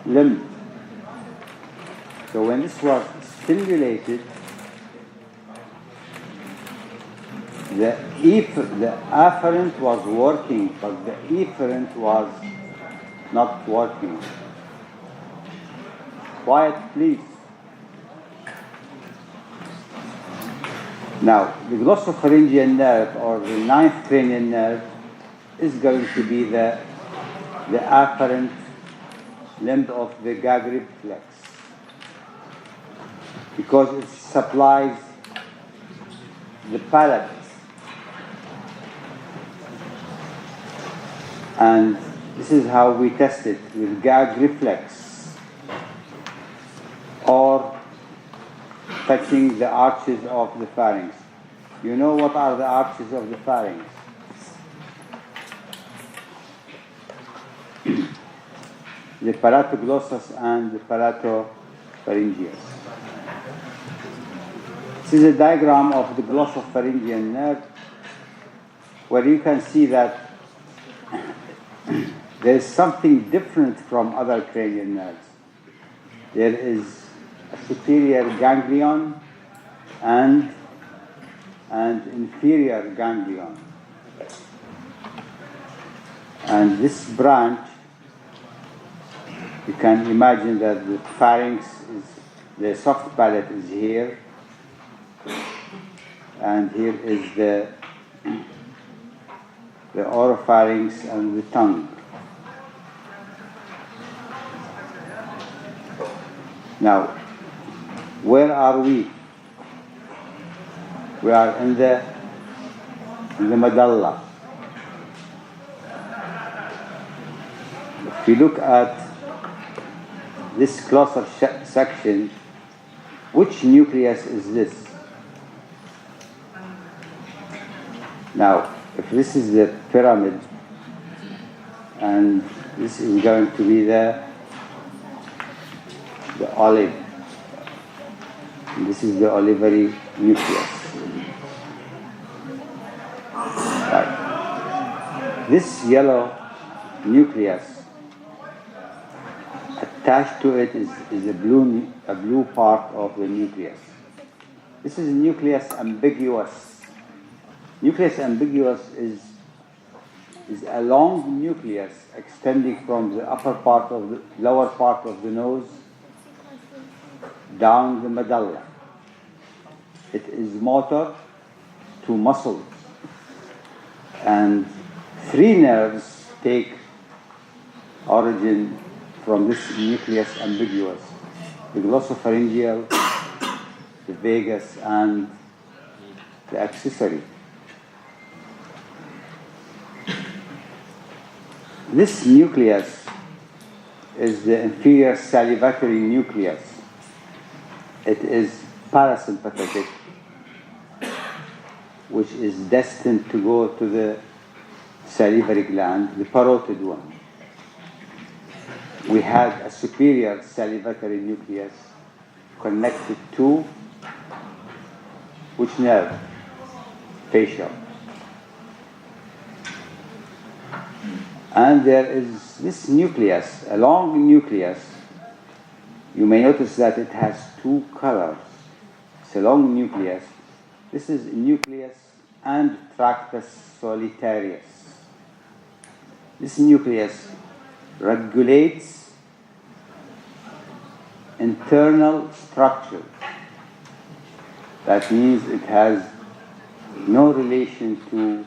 limb. So when this was stimulated, the afferent was working, but the efferent was not working. Quiet, please. Now, the glossopharyngeal nerve, or the ninth cranial nerve, is going to be the afferent limb of the gag reflex, because it supplies the palate. And this is how we test it, with gag reflex, or touching the arches of the pharynx. You know what are the arches of the pharynx? The palatoglossus and the palatopharyngeus. This is a diagram of the glossopharyngeal nerve, where you can see that there is something different from other cranial nerves. There is a superior ganglion and inferior ganglion. And this branch, you can imagine that the pharynx is, the soft palate is here, and here is the oropharynx and the tongue. Now, where are we? We are in the medulla. If you look at this closer section, which nucleus is this? Now, if this is the pyramid, and this is going to be the olive, and this is the olivary nucleus. Right. This yellow nucleus, attached to it is a blue part of the nucleus. This is nucleus ambiguous. Nucleus ambiguous is a long nucleus extending from the upper part of the lower part of the nose down the medulla. It is motor to muscles, and 3 nerves take origin from this nucleus ambiguous: the glossopharyngeal, the vagus, and the accessory. This nucleus is the inferior salivatory nucleus. It is parasympathetic, which is destined to go to the salivary gland, the parotid one. We had a superior salivatory nucleus connected to which nerve? Facial. And there is this nucleus, a long nucleus. You may notice that it has 2 colors. It's a long nucleus. This is nucleus and tractus solitarius. This nucleus regulates internal structure. That means it has no relation to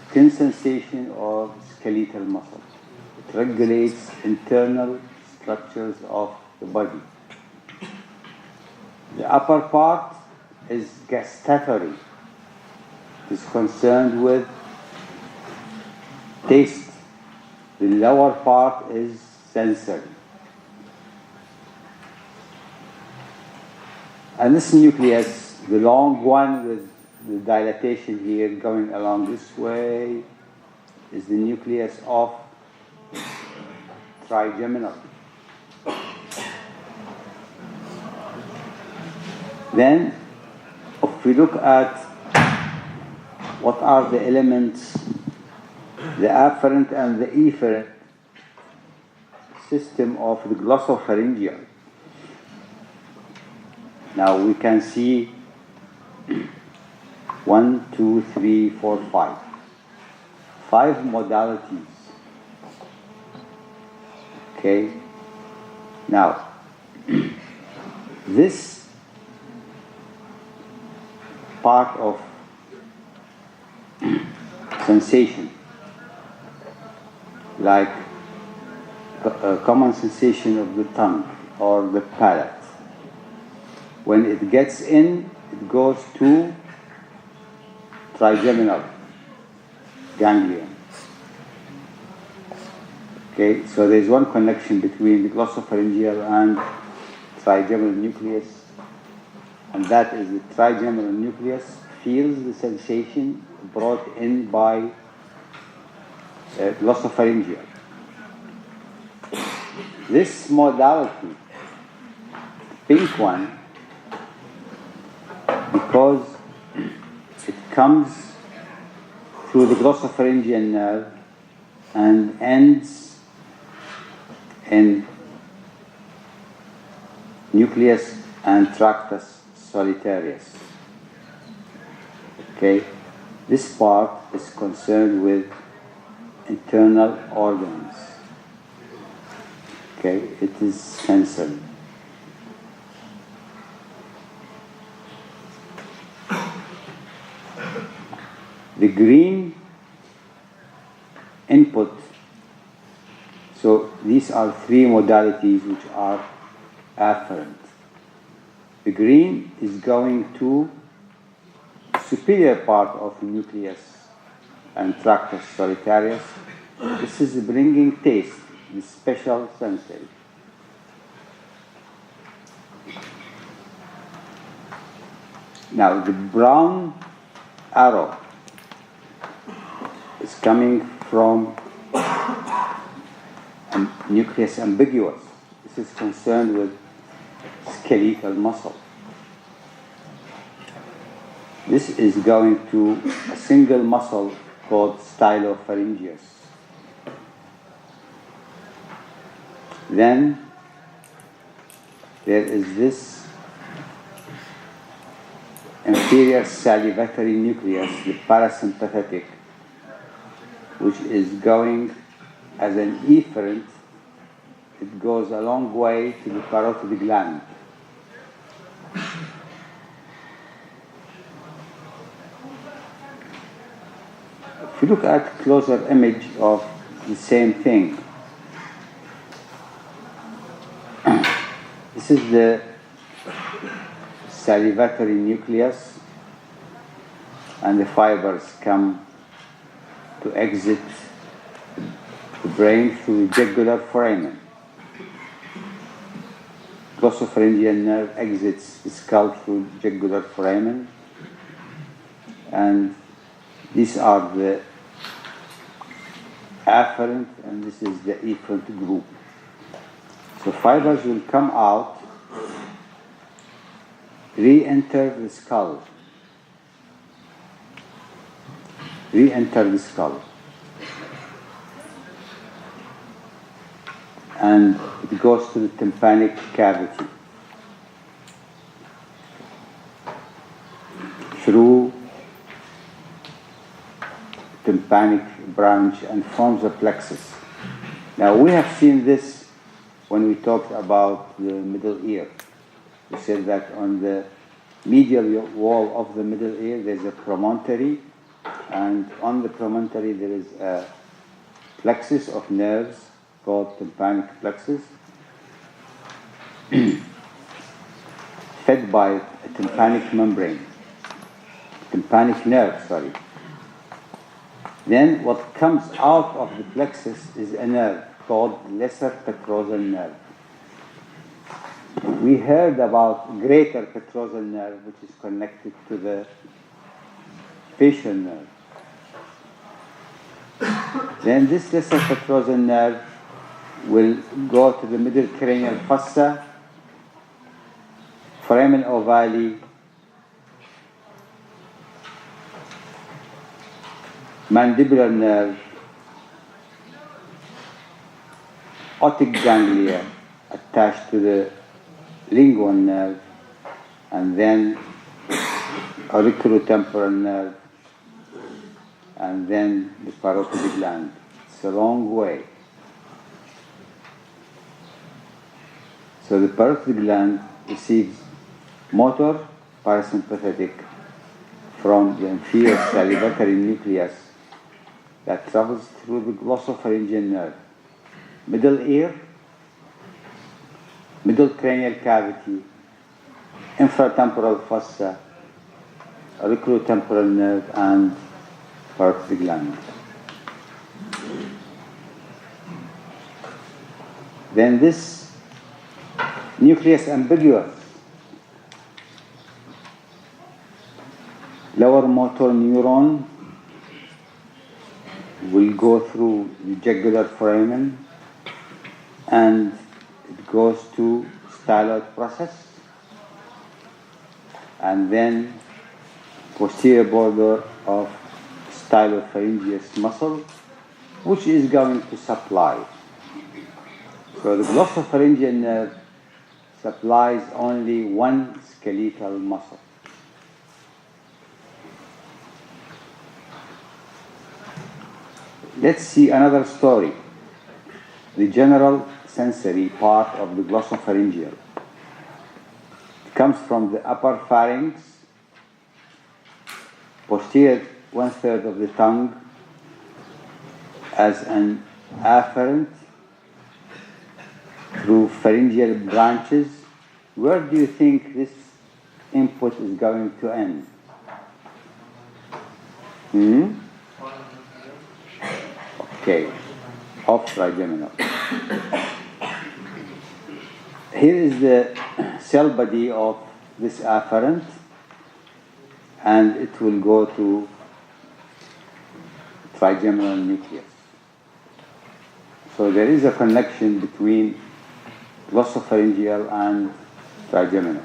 skin sensation or skeletal muscle. It regulates internal structures of the body. The upper part is gustatory. It is concerned with taste. The lower part is sensory. And this nucleus, the long one with the dilatation here going along this way, is the nucleus of trigeminal. Then, if we look at what are the elements, the afferent and the efferent, system of the glossopharyngeal. Now we can see 1, 2, 3, 4, 5. 5 modalities. Okay. Now, this part of sensation, like a common sensation of the tongue or the palate, when it gets in, it goes to trigeminal ganglion. Okay, so there's one connection between the glossopharyngeal and trigeminal nucleus, and that is the trigeminal nucleus feels the sensation brought in by glossopharyngeal. This modality, pink one, because it comes through the glossopharyngeal nerve and ends in nucleus and tractus solitarius. Okay, this part is concerned with internal organs. Okay, it is sensory. The green input, so these are 3 modalities which are afferent. The green is going to the superior part of the nucleus and tractus solitarius. This is bringing taste, the special sensory. Now the brown arrow is coming from nucleus ambiguous. This is concerned with skeletal muscle. This is going to a single muscle called Stylopharyngeus. Then there is this inferior salivatory nucleus, the parasympathetic, which is going as an efferent. It goes a long way to the carotid gland. If you look at closer image of the same thing, this is the salivatory nucleus, and the fibers come to exit the brain through the jugular foramen. Glossopharyngeal nerve exits the skull through jugular foramen, and these are the afferent, and this is the efferent group. So fibers will come out, re-enter the skull, and it goes to the tympanic cavity through tympanic branch and forms a plexus. Now we have seen this when we talked about the middle ear. We said that on the medial wall of the middle ear there's a promontory, and on the promontory there is a plexus of nerves called tympanic plexus, fed by a tympanic membrane, tympanic nerve, sorry. Then what comes out of the plexus is a nerve called lesser petrosal nerve. We heard about greater petrosal nerve, which is connected to the facial nerve. Then this lesser petrosal nerve will go to the middle cranial fossa, foramen ovale, mandibular nerve, otic ganglia attached to the lingual nerve, and then auriculotemporal nerve, and then the parotid gland. It's a long way. So the parotid gland receives motor parasympathetic from the inferior salivatory nucleus that travels through the glossopharyngeal nerve, middle ear, middle cranial cavity, infratemporal fossa, auriculotemporal nerve, and parotid gland. Then this nucleus ambiguous, lower motor neuron will go through the jugular foramen and it goes to styloid process, and then posterior border of stylopharyngeus muscle, which is going to supply. So the glossopharyngeal nerve supplies only one skeletal muscle. Let's see another story. The general sensory part of the glossopharyngeal. It comes from the upper pharynx, posterior 1/3 of the tongue, as an afferent through pharyngeal branches. Where do you think this input is going to end? Okay, off trigeminal. Here is the cell body of this afferent, and it will go to trigeminal nucleus. So there is a connection between glossopharyngeal and trigeminal.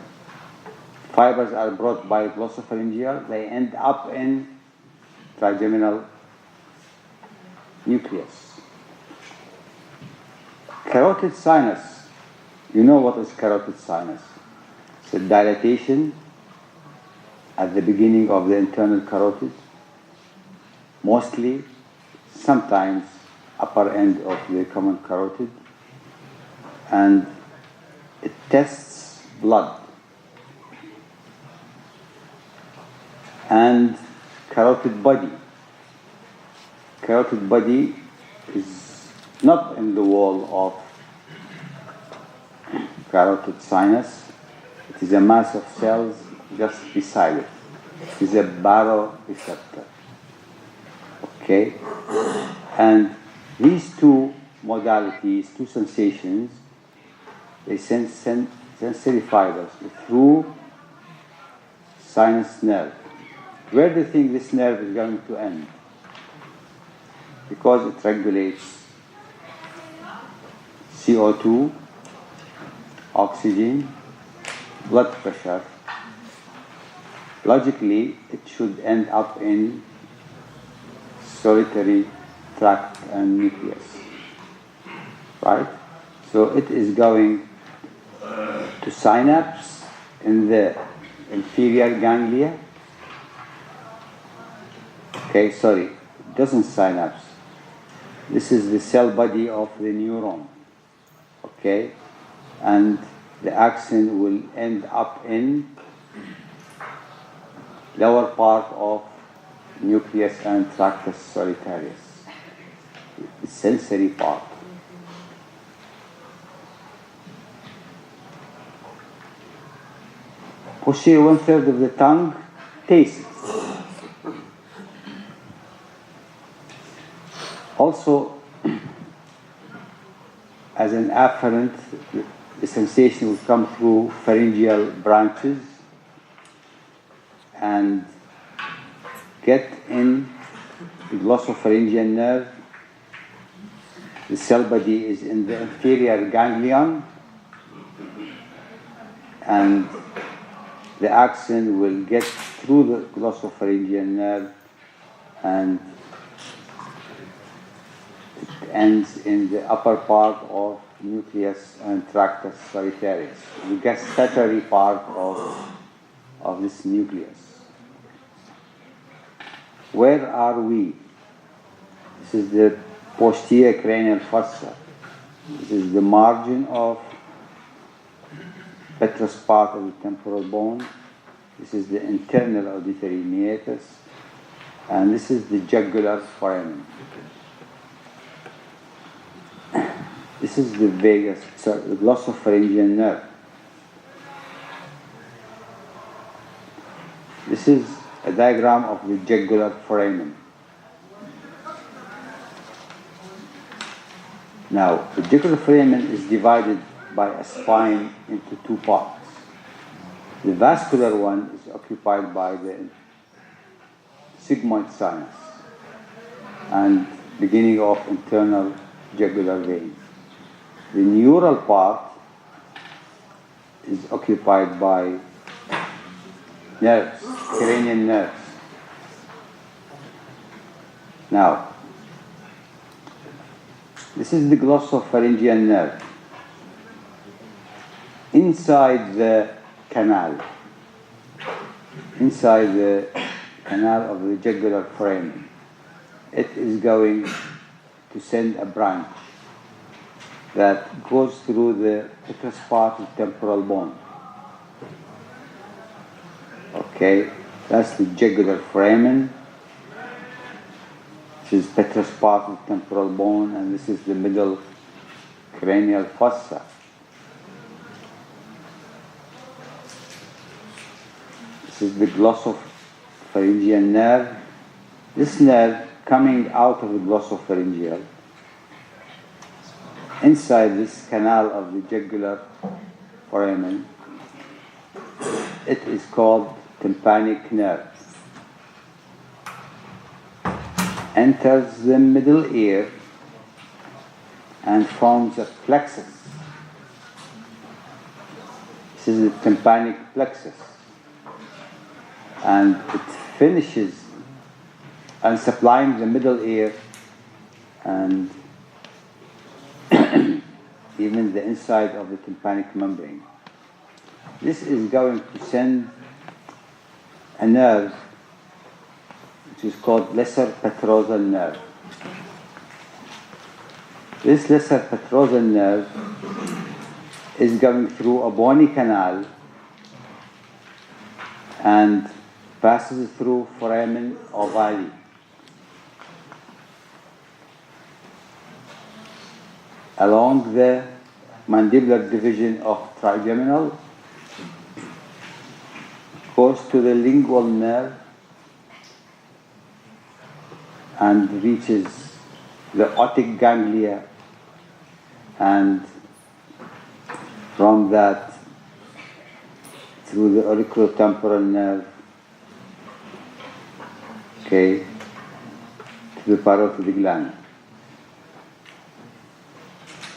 Fibers are brought by glossopharyngeal, they end up in trigeminal nucleus. Carotid sinus. You know what is carotid sinus? It's a dilatation at the beginning of the internal carotid, mostly, sometimes upper end of the common carotid, and it tests blood. And carotid body. Carotid body is not in the wall of carotid sinus. It is a mass of cells just beside it. It is a baroreceptor. Okay? And these two modalities, two sensations, they send sensory fibers through sinus nerve. Where do you think this nerve is going to end? Because it regulates CO2, oxygen, blood pressure. Logically, it should end up in solitary tract and nucleus, right? So it is going to synapse in the inferior ganglia. Okay, sorry, it doesn't synapse. This is the cell body of the neuron, okay? And the axon will end up in lower part of nucleus and tractus solitarius, the sensory part. Posterior 1/3 of the tongue, taste. Also, as an afferent, the sensation will come through pharyngeal branches and get in the glossopharyngeal nerve. The cell body is in the inferior ganglion, and the axon will get through the glossopharyngeal nerve and it ends in the upper part of nucleus and tractus solitarius, the gustatory part of this nucleus. Where are we? This is the posterior cranial fossa. This is the margin of petrous part of the temporal bone. This is the internal auditory meatus, and this is the jugular foramen. This is the the Glossopharyngeal nerve. This is a diagram of the jugular foramen. Now, the jugular foramen is divided by a spine into two parts. The vascular one is occupied by the sigmoid sinus and beginning of internal jugular vein. The neural part is occupied by nerves, cranial nerves. Now, this is the Glossopharyngeal nerve. Inside the canal of the jugular foramen, it is going to send a branch that goes through the petrous part of temporal bone. Okay, that's the jugular foramen. This is petrous part of temporal bone, and this is the middle cranial fossa. This is the Glossopharyngeal nerve. This nerve coming out of the glossopharyngeal, inside this canal of the jugular foramen, it is called tympanic nerve. Enters the middle ear and forms a plexus. This is the tympanic plexus, and it finishes and supplying the middle ear and even the inside of the tympanic membrane. This is going to send a nerve which is called lesser petrosal nerve. This lesser petrosal nerve is going through a bony canal and passes through foramen ovale. Along the mandibular division of trigeminal, goes to the lingual nerve and reaches the otic ganglia, and from that through the auriculotemporal nerve, okay, to the parotid gland.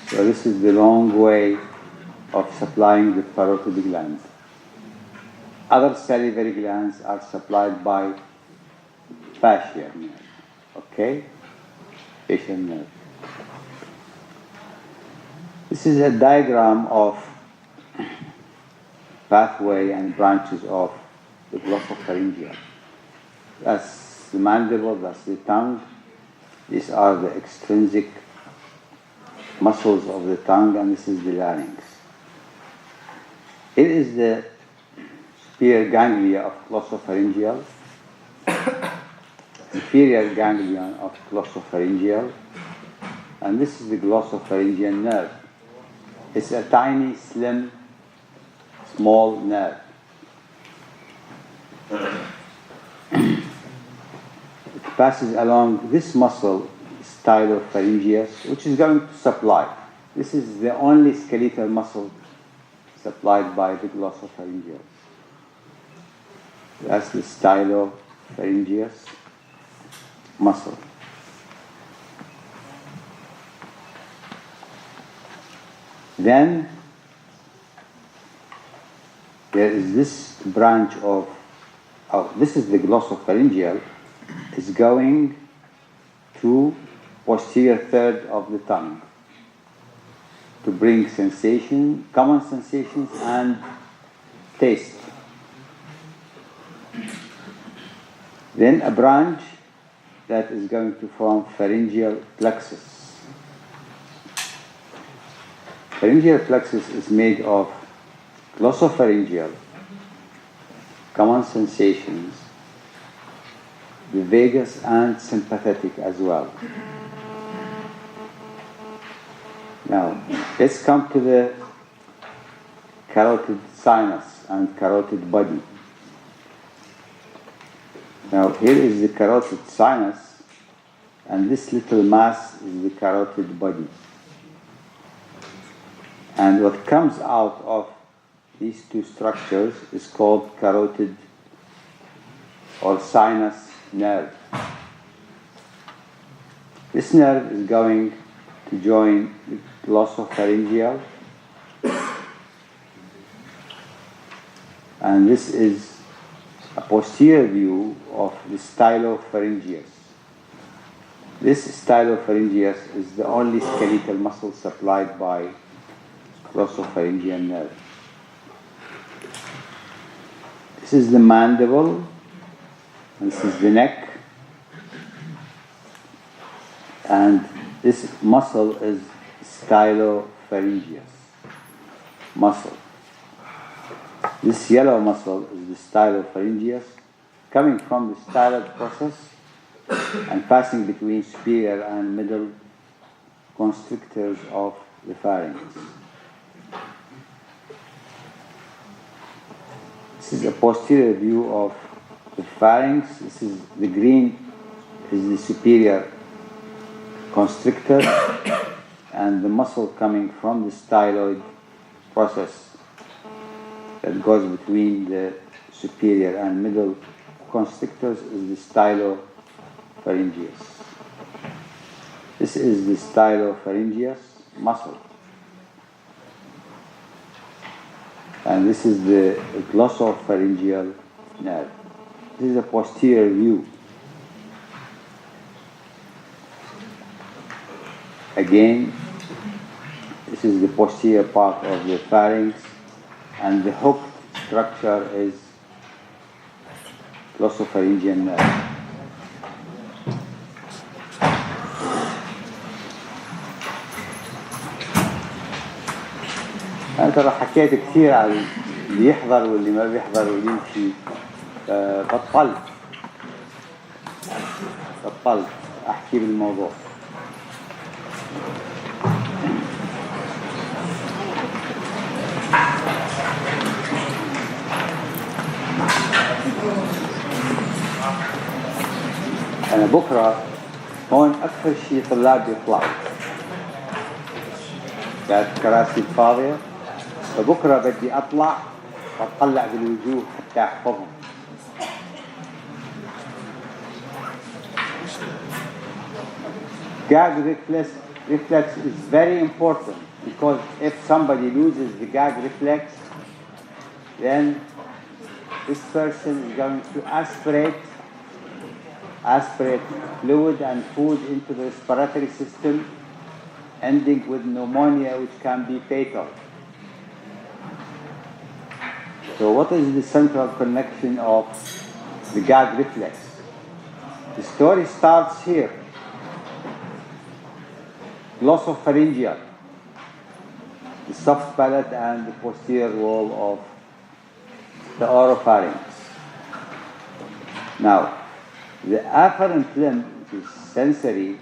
So this is the long way of supplying the parotid gland. Other salivary glands are supplied by facial nerve. Okay? Facial nerve. This is a diagram of pathway and branches of the glossopharyngeal. That's the mandible, that's the tongue. These are the extrinsic muscles of the tongue, and this is the larynx. It is the superior ganglia of glossopharyngeal, inferior ganglion of glossopharyngeal, and this is the glossopharyngeal nerve. It's a tiny, slim, small nerve. It passes along this muscle, Stylopharyngeus, which is going to supply. This is the only skeletal muscle supplied by the glossopharyngeal. That's the Stylopharyngeus muscle. Then there is this branch of this is the glossopharyngeal, is going to posterior third of the tongue to bring sensation, common sensations and taste. Then a branch that is going to form pharyngeal plexus. Pharyngeal plexus is made of glossopharyngeal, common sensations, the vagus and sympathetic as well. Now, let's come to the carotid sinus and carotid body. Now, here is the carotid sinus, and this little mass is the carotid body. And what comes out of these two structures is called carotid or sinus nerve. This nerve is going to join the glossopharyngeal, and this is a posterior view of the Stylopharyngeus. This Stylopharyngeus is the only skeletal muscle supplied by Glossopharyngeal nerve. This is the mandible, and this is the neck, and this muscle is Stylopharyngeus muscle. This yellow muscle is the Stylopharyngeus, coming from the styloid process and passing between superior and middle constrictors of the pharynx. This is a posterior view of the pharynx. This is the green is the superior constrictor, and the muscle coming from the styloid process that goes between the superior and middle constrictors is the Stylopharyngeus. This is the Stylopharyngeus muscle. And this is the Glossopharyngeal nerve. This is a posterior view. Again, this is the posterior part of the pharynx, and the hooked structure is Glossopharyngeal nerve. أنا ترى حكيت كثير عن اللي يحضر واللي ما بيحضر واللي يمشي، بطلت أحكي بالموضوع. أنا بكرة هون أكثر شيء طلاب يطلعوا، كانت كراسي فاضية، فبكرة بدي أطلع وأطلع بالوجوه حتى أحفظهم. Gag reflex is very important, because if somebody loses the gag reflex, then this person is going to aspirate fluid and food into the respiratory system, ending with pneumonia, which can be fatal. So what is the central connection of the gag reflex? The story starts here. Glossopharyngeal, the soft palate and the posterior wall of the oropharynx. Now, the afferent limb, which is sensory,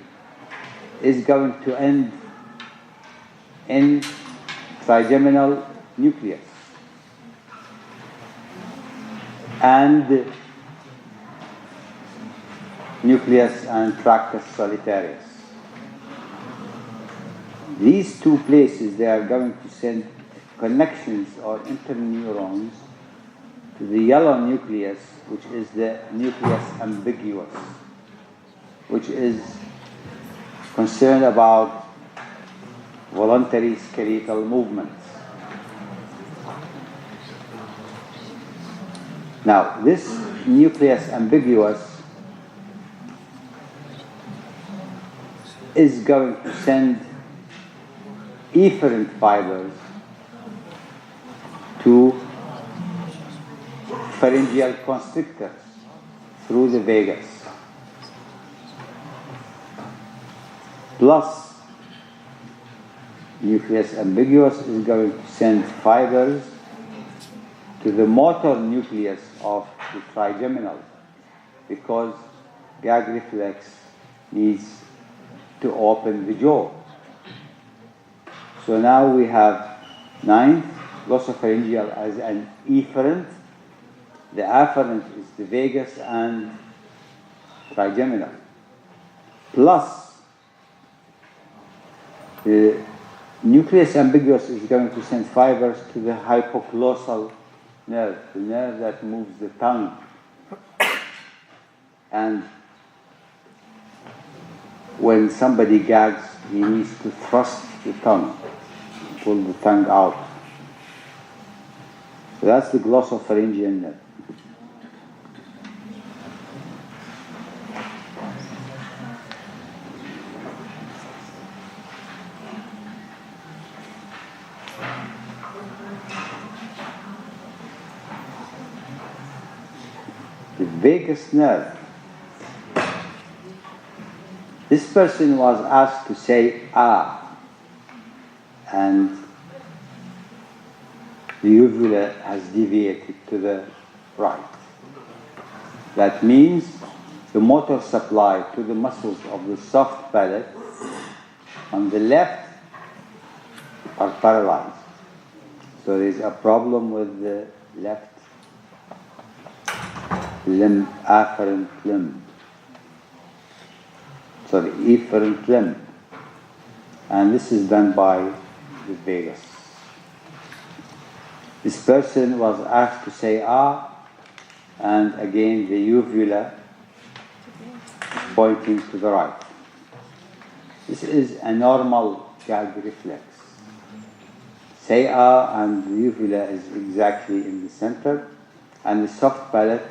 is going to end in trigeminal nucleus and nucleus and tractus solitarius. These two places, they are going to send connections or interneurons to the yellow nucleus, which is the nucleus ambiguous, which is concerned about voluntary skeletal movements. Now, this nucleus ambiguous is going to send efferent fibers to pharyngeal constrictors through the vagus. Plus, nucleus ambiguus is going to send fibers to the motor nucleus of the trigeminal, because gag reflex needs to open the jaw. So now we have ninth, glossopharyngeal as an efferent. The afferent is the vagus and trigeminal. Plus, the nucleus ambiguus is going to send fibers to the hypoglossal nerve, the nerve that moves the tongue. And when somebody gags, he needs to thrust the tongue, pull the tongue out. So that's the glossopharyngeal nerve. The vagus nerve. This person was asked to say "ah," and the uvula has deviated to the right. That means the motor supply to the muscles of the soft palate on the left are paralyzed. So there is a problem with the left limb, afferent limb. Efferent limb. And this is done by the vagus. This person was asked to say "ah," and again the uvula pointing to the right. This is a normal gag reflex. Say "ah," and the uvula is exactly in the center, and the soft palate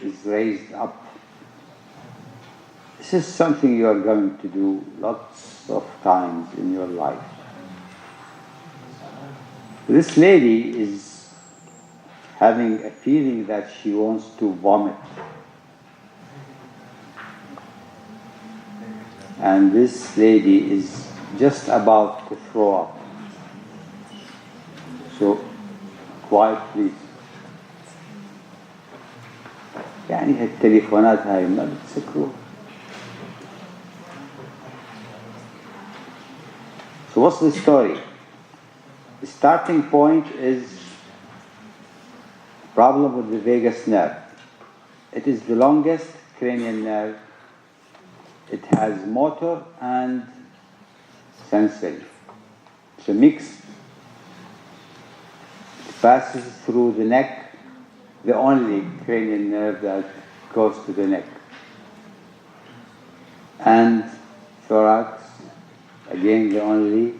is raised up. This is something you are going to do lots of times in your life. This lady is having a feeling that she wants to vomit. And this lady is just about to throw up. So, quiet please. يعني هالتليفونات هاي ما بتسكروا. So what's the story? The starting point is problem with the vagus nerve. It is the longest cranial nerve. It has motor and sensory. It's a mix. It passes through the neck, the only cranial nerve that goes to the neck. And thorax, again the only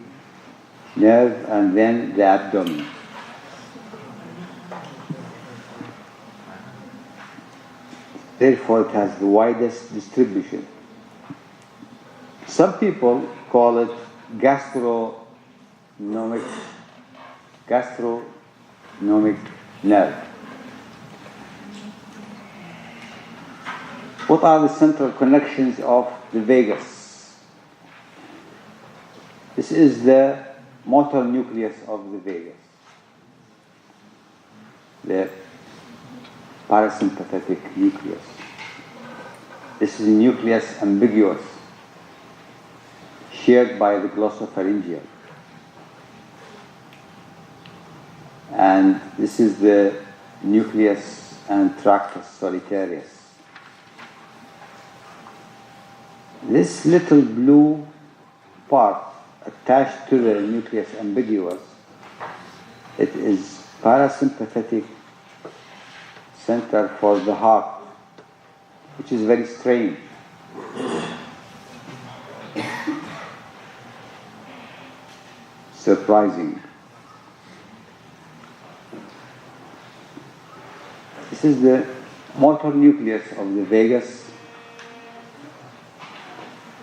nerve, and then the abdomen. Therefore, it has the widest distribution. Some people call it gastronomic nerve. What are the central connections of the vagus? This is the motor nucleus of the vagus, the parasympathetic nucleus. This is the nucleus ambiguus, shared by the glossopharyngeal. And this is the nucleus and tractus solitarius. This little blue part attached to the nucleus ambiguus, it is parasympathetic center for the heart, which is very strange. Surprising. This is the motor nucleus of the vagus.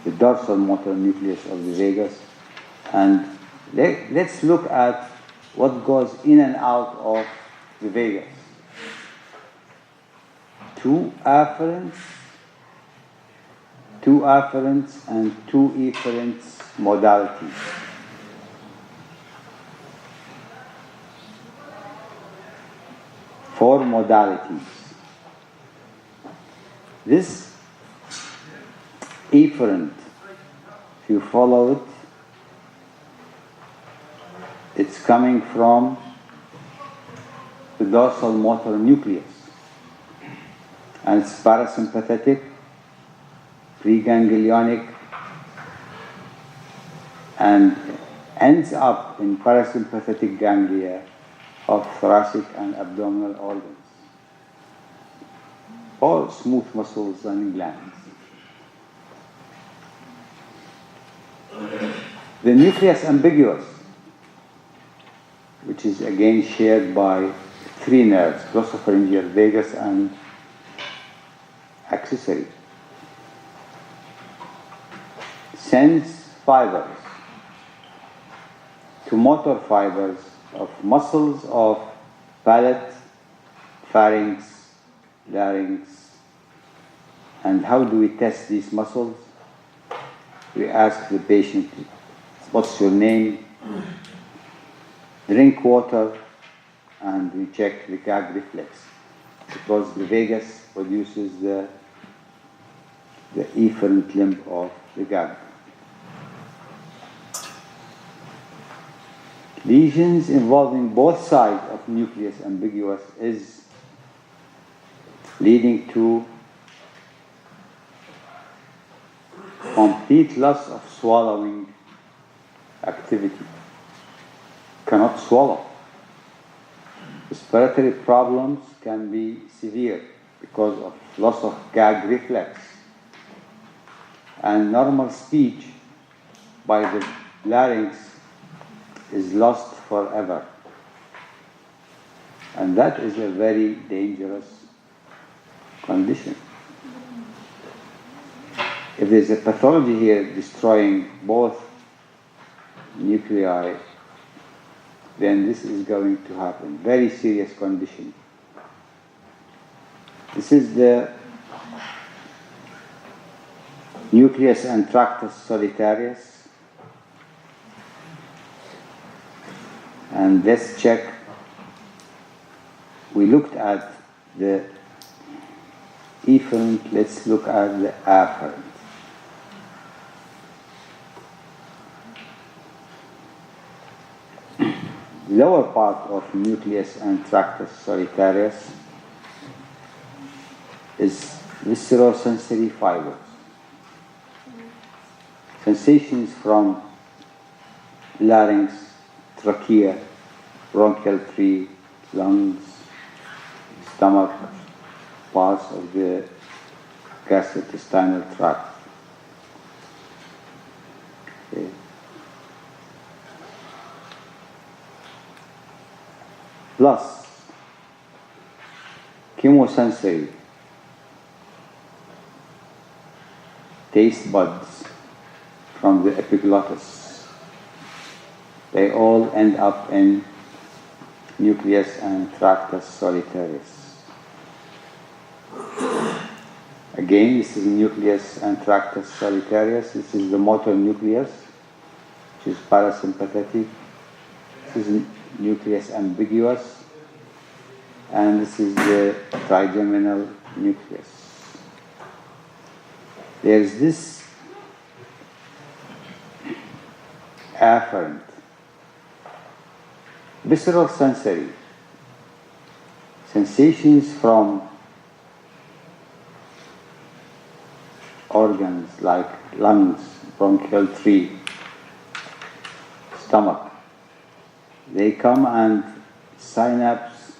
the dorsal motor nucleus of the vagus. And let's look at what goes in and out of the vagus. Two afferents and two efferents modalities. Four modalities. This efferent, if you follow it, it's coming from the dorsal motor nucleus. And it's parasympathetic, preganglionic, and ends up in parasympathetic ganglia of thoracic and abdominal organs, or smooth muscles and glands. The nucleus ambiguous, which is again shared by three nerves, glossopharyngeal, vagus, and accessory, sends fibers to motor fibers of muscles of palate, pharynx, larynx. And how do we test these muscles? We ask the patient, what's your name? Drink water, and we check the gag reflex, because the vagus produces the efferent limb of the gag. Lesions involving both sides of nucleus ambiguous is leading to complete loss of swallowing activity. Cannot swallow. Respiratory problems can be severe because of loss of gag reflex. And normal speech by the larynx is lost forever. And that is a very dangerous condition. If there's a pathology here destroying both nuclei, then this is going to happen. Very serious condition. This is the nucleus and tractus solitarius. And let's check. We looked at the efferent, let's look at the afferent. Lower part of nucleus and tractus solitarius is viscerosensory fibers. Sensations from larynx, trachea, bronchial tree, lungs, stomach, parts of the gastrointestinal tract. Okay. Plus, chemosensory, taste buds from the epiglottis. They all end up in nucleus and tractus solitarius. Again, this is nucleus and tractus solitarius. This is the motor nucleus, which is parasympathetic. This is nucleus ambiguous, and this is the trigeminal nucleus. There is this afferent, visceral sensory, sensations from organs like lungs, bronchial tree, stomach. They come and synapse,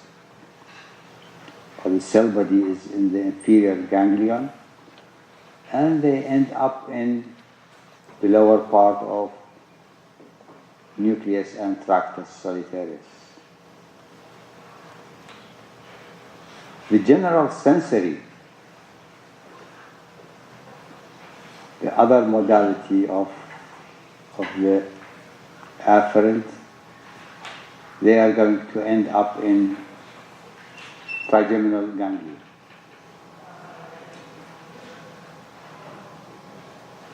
or the cell body is in the inferior ganglion, and they end up in the lower part of nucleus and tractus solitarius. The general sensory the other modality of the afferent, they are going to end up in trigeminal ganglia.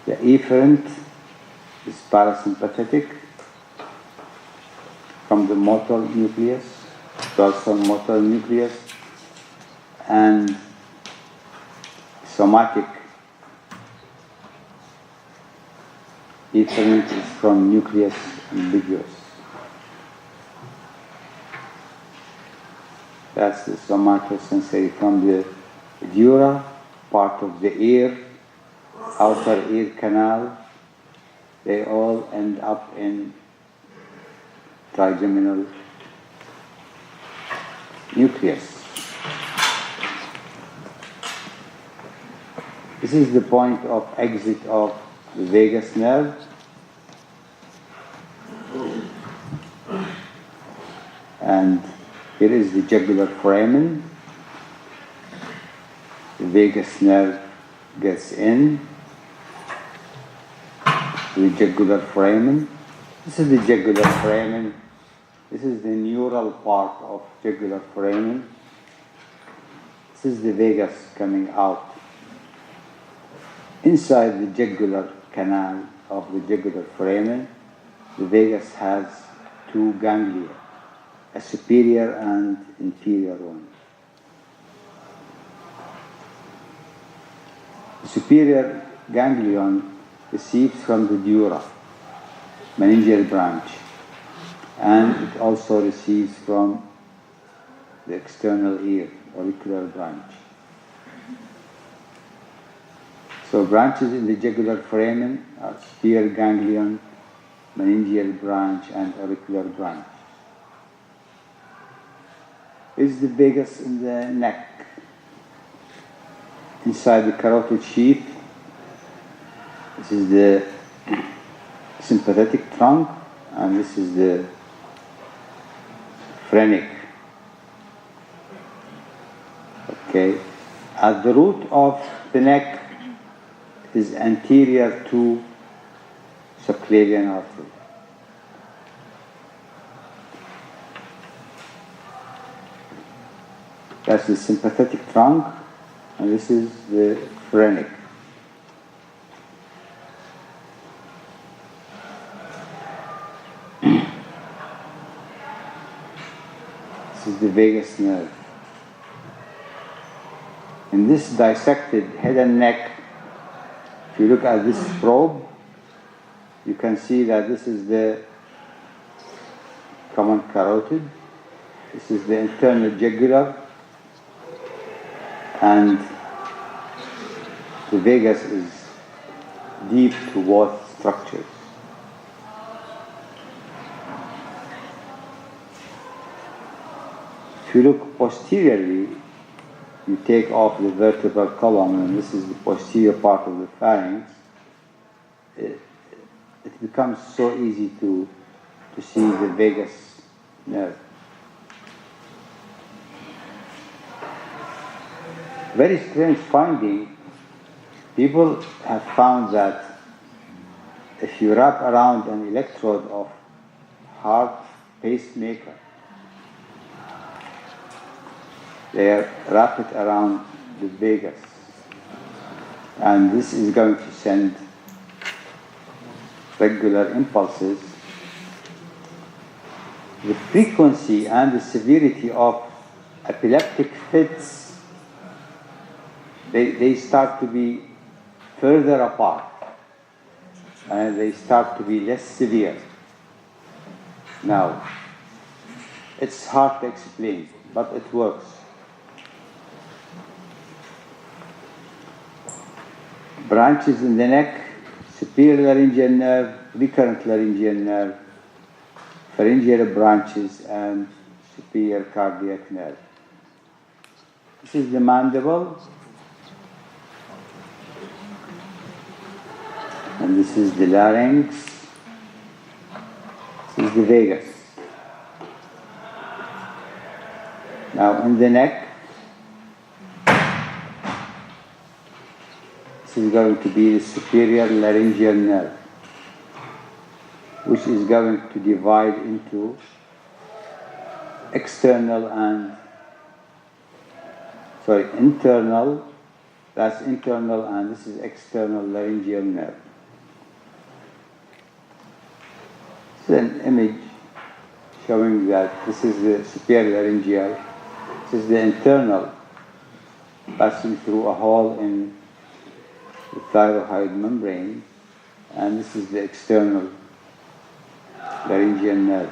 The efferent is parasympathetic from the motor nucleus, dorsal motor nucleus, and somatic efferent is from nucleus ambiguous. That's the somatosensory from the dura, part of the ear, outer ear canal. They all end up in trigeminal nucleus. This is the point of exit of the vagus nerve. And here is the jugular foramen. The vagus nerve gets in the jugular foramen. This is the jugular foramen. This is the neural part of jugular foramen. This is the vagus coming out. Inside the jugular canal of the jugular foramen, the vagus has two ganglia, a superior and inferior one. The superior ganglion receives from the dura, meningeal branch, and it also receives from the external ear, auricular branch. So branches in the jugular foramen are superior ganglion, meningeal branch, and auricular branch. This is the vagus in the neck. Inside the carotid sheath, this is the sympathetic trunk, and this is the phrenic. Okay. At the root of the neck is anterior to subclavian artery. That's the sympathetic trunk, and this is the phrenic. This is the vagus nerve. In this dissected head and neck, if you look at this probe, you can see that this is the common carotid, this is the internal jugular, and the vagus is deep to both structures. If you look posteriorly, you take off the vertebral column, and this is the posterior part of the pharynx. It becomes so easy to see the vagus nerve. Very strange finding. People have found that if you wrap around an electrode of heart pacemaker, they wrap it around the vagus, and this is going to send regular impulses. The frequency and the severity of epileptic fits, they start to be further apart, and they start to be less severe. Now, it's hard to explain, but it works. Branches in the neck, superior laryngeal nerve, recurrent laryngeal nerve, pharyngeal branches, and superior cardiac nerve. This is the mandible, and this is the larynx, this is the vagus. Now in the neck, this This is going to be the superior laryngeal nerve, which is going to divide into internal, that's internal, and this is external laryngeal nerve. This is an image showing that this is the superior laryngeal, this is the internal, passing through a hole in the thyroid membrane, and this is the external laryngeal nerve.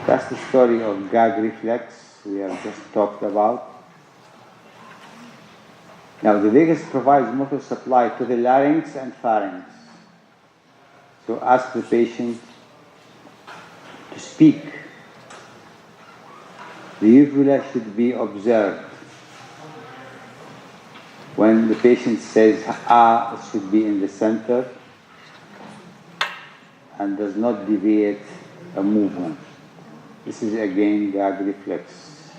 That's the story of gag reflex we have just talked about. Now the vagus provides motor supply to the larynx and pharynx. So ask the patient to speak. The uvula should be observed. When the patient says ah, it should be in the center and does not deviate a movement. This is again gag reflex.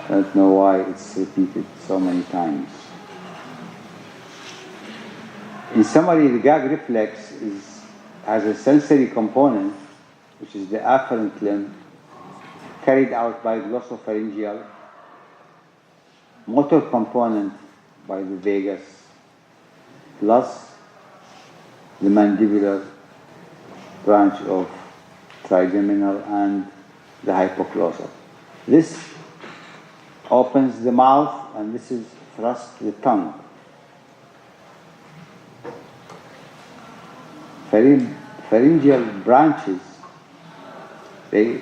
I don't know why it's repeated so many times. In summary, the gag reflex has a sensory component, which is the afferent limb, carried out by glossopharyngeal, motor component by the vagus, plus the mandibular branch of trigeminal and the hypoglossal. This opens the mouth, and this is thrust the tongue. Pharyngeal branches, they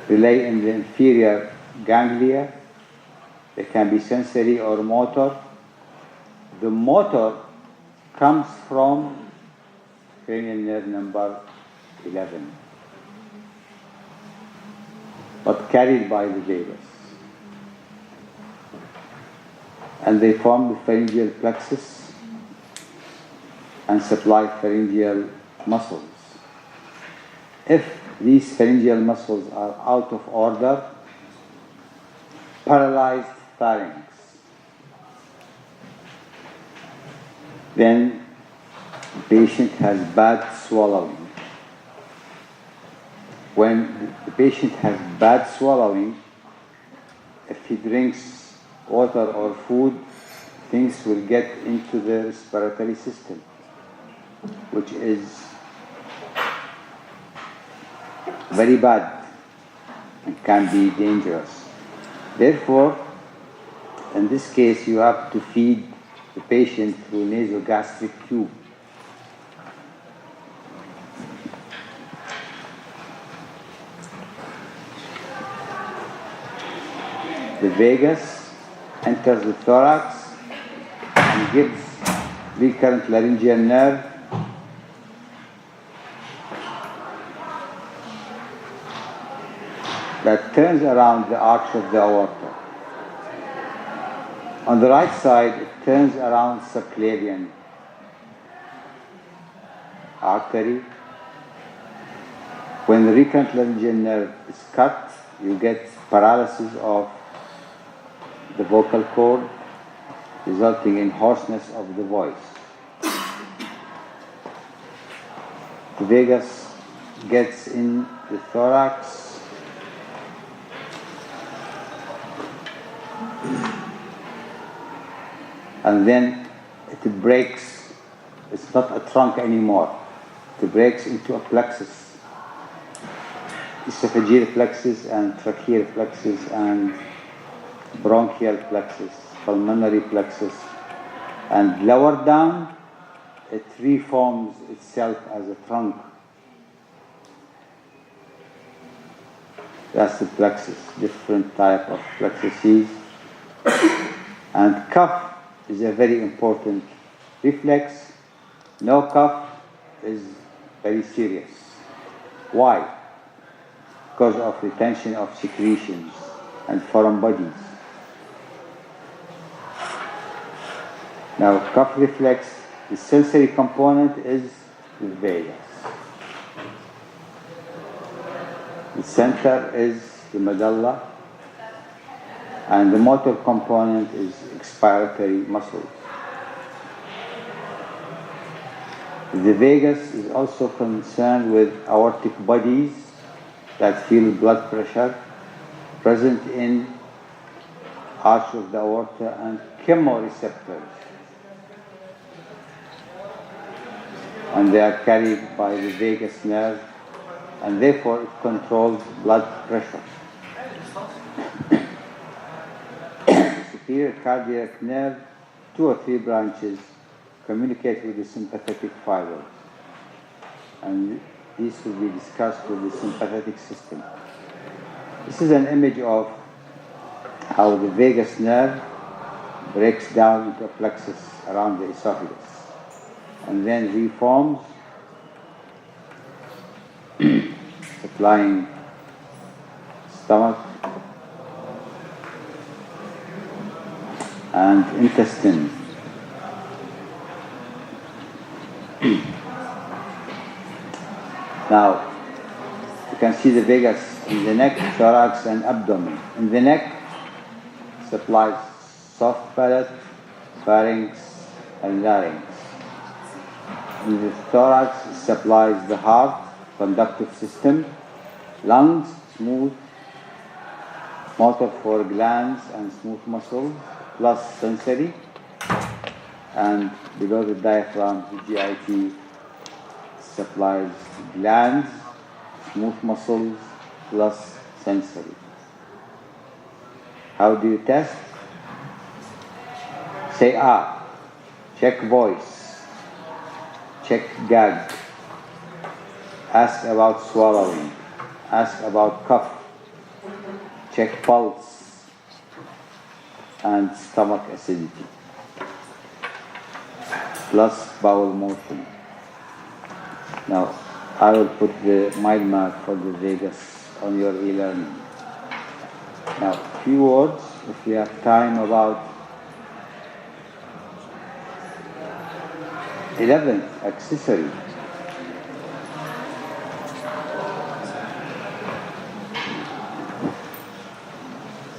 relay in the inferior ganglia. They can be sensory or motor. The motor comes from cranial nerve number 11, but carried by the vagus. And they form the pharyngeal plexus and supply pharyngeal muscles. If these pharyngeal muscles are out of order, paralyzed pharynx, then the patient has bad swallowing. When the patient has bad swallowing, if he drinks water or food, things will get into the respiratory system, which is very bad and can be dangerous. Therefore, in this case, you have to feed the patient through nasogastric tube. The vagus enters the thorax and gives recurrent laryngeal nerve that turns around the arch of the aorta. On the right side, it turns around subclavian artery. When the recurrent laryngeal nerve is cut, you get paralysis of the vocal cord, resulting in hoarseness of the voice. The vagus gets in the thorax, and then it breaks. It's not a trunk anymore. It breaks into a plexus, esophageal plexus and tracheal plexus and bronchial plexus, pulmonary plexus, and lower down it reforms itself as a trunk. That's the plexus, different type of plexuses. And cuff is a very important reflex. No cuff is very serious. Why? Because of retention of secretions and foreign bodies. Now, cuff reflex, the sensory component is the vagus. The center is the medulla, and the motor component is expiratory muscles. The vagus is also concerned with aortic bodies that feel blood pressure present in arch of the aorta and chemoreceptors, and they are carried by the vagus nerve, and therefore it controls blood pressure. The superior cardiac nerve, 2 or 3 branches, communicate with the sympathetic fibers, and these will be discussed with the sympathetic system. This is an image of how the vagus nerve breaks down into a plexus around the esophagus and then reforms, supplying stomach and intestine. Now, you can see the vagus in the neck, thorax, and abdomen. In the neck, supplies soft palate, pharynx, and larynx. In the thorax, it supplies the heart, conductive system, lungs, smooth, motor for glands and smooth muscles, plus sensory, and below the diaphragm, the GIT supplies glands, smooth muscles, plus sensory. How do you test? Say ah, check voice, check gag, ask about swallowing, ask about cough, check pulse, and stomach acidity, plus bowel motion. Now, I will put the mile mark for the vagus on your e-learning. Now, a few words, if we have time, about 11th accessory.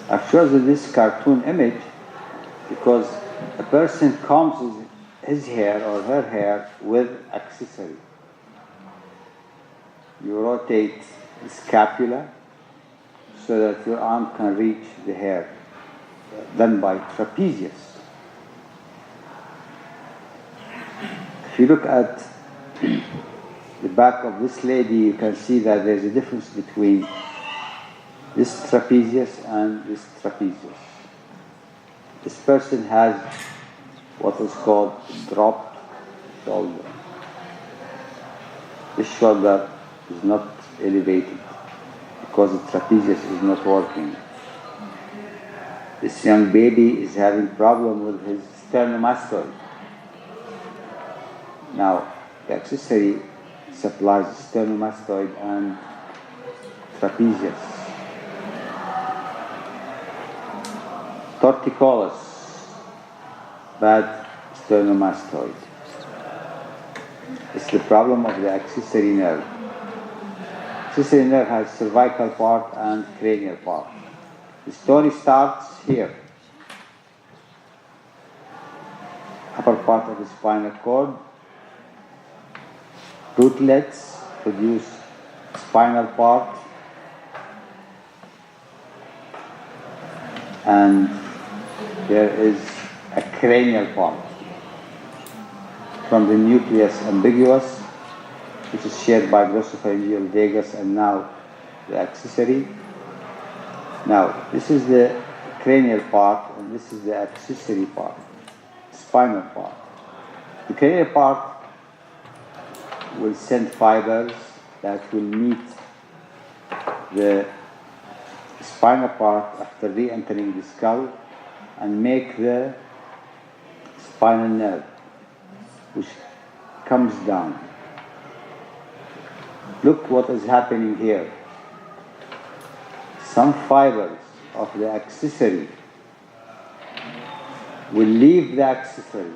I've chosen this cartoon image because a person combs his hair or her hair with accessory. You rotate the scapula so that your arm can reach the hair, done by trapezius. If you look at the back of this lady, you can see that there's a difference between this trapezius and this trapezius. This person has what is called dropped shoulder. This shoulder is not elevated because the trapezius is not working. This young baby is having problem with his sternomastoid. Now, the accessory supplies sternomastoid and trapezius. Torticollis, bad sternomastoid. It's the problem of the accessory nerve. Accessory nerve has cervical part and cranial part. The story starts here. Upper part of the spinal cord. Rootlets produce spinal part, and there is a cranial part from the nucleus ambiguous, which is shared by glossopharyngeal vagus and now the accessory. Now, this is the cranial part and this is the accessory part, spinal part. The cranial part will send fibers that will meet the spinal part after re-entering the skull and make the spinal nerve, which comes down. Look what is happening here. Some fibers of the accessory will leave the accessory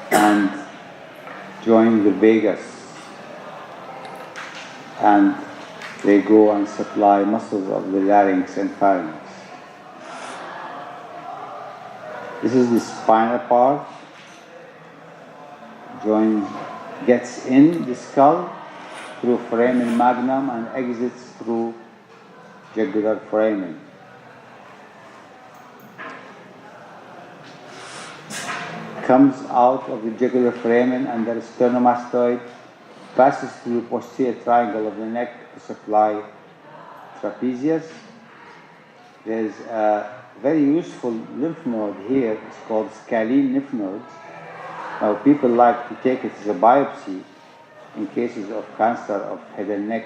and join the vagus and They go and supply muscles of the larynx and pharynx. This is the spinal part. Gets in the skull through foramen magnum and exits through jugular foramen. Comes out of the jugular foramen under the sternomastoid, passes through the posterior triangle of the neck to supply trapezius. There is a very useful lymph node here. It's called scalene lymph nodes. Now people like to take it as a biopsy in cases of cancer of head and neck.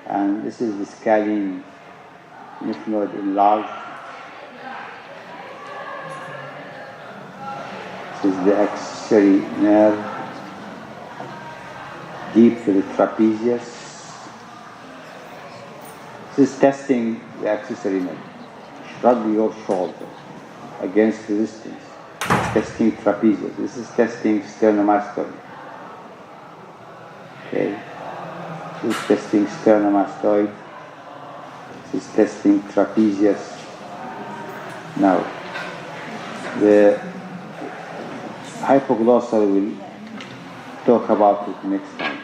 And this is the scalene lymph node enlarged. This is the accessory nerve, deep to the trapezius. This is testing the accessory nerve. Shrug your shoulder against resistance. Testing trapezius. This is testing sternomastoid. Okay. This is testing sternomastoid. This is testing trapezius. Now, the hypoglossal will talk about it next time.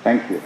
Thank you.